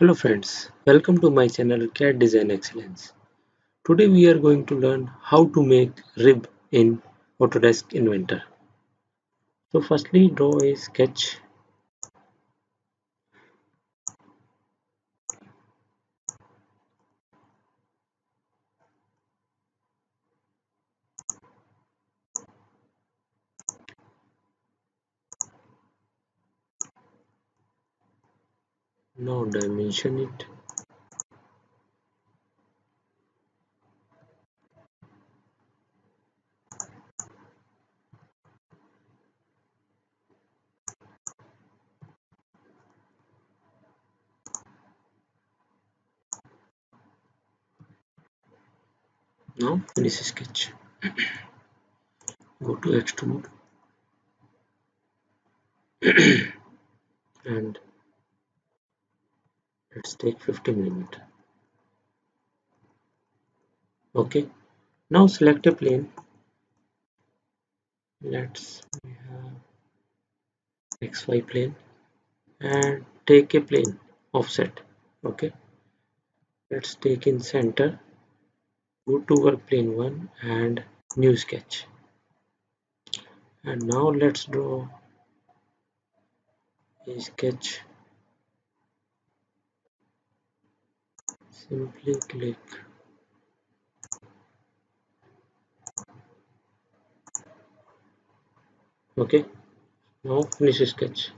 Hello friends, welcome to my channel CAD Design Excellence. Today we are going to learn how to make rib in Autodesk Inventor. So firstly draw a sketch. Now dimension it. Now finish sketch. Go to extrude and let's take 50 mm. Okay. Now select a plane. Let's have XY plane and take a plane offset. Okay. Let's take in center. Go to work plane 1 and new sketch. And now let's draw a sketch. Simply click. Okay, now finish sketch.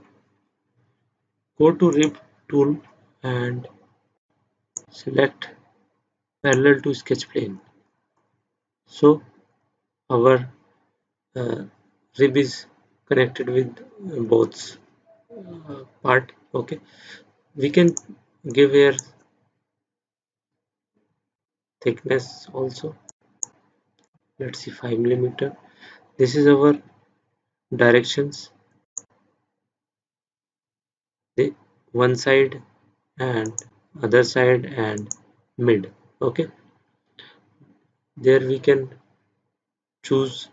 Go to rib tool and select parallel to sketch plane. So our uh, rib is connected with both part. Okay, we can give here thickness also. Let's see 5 mm. This is our directions. The one side and other side and mid. Okay, there we can choose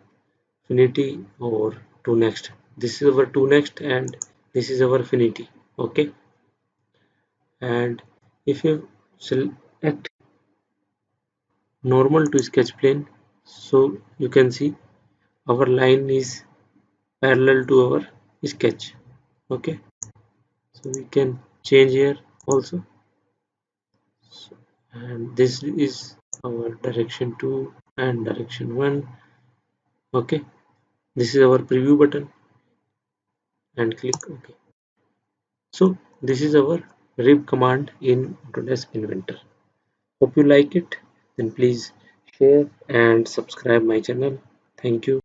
finity or to next. This is our to next and this is our finity. Okay, and if you select normal to sketch plane, so you can see our line is parallel to our sketch. Okay, so we can change here also. So, and this is our direction 2 and direction 1. Okay, this is our preview button and click OK. So this is our rib command in Autodesk Inventor. Hope you like it. Then please share and subscribe my channel. Thank you.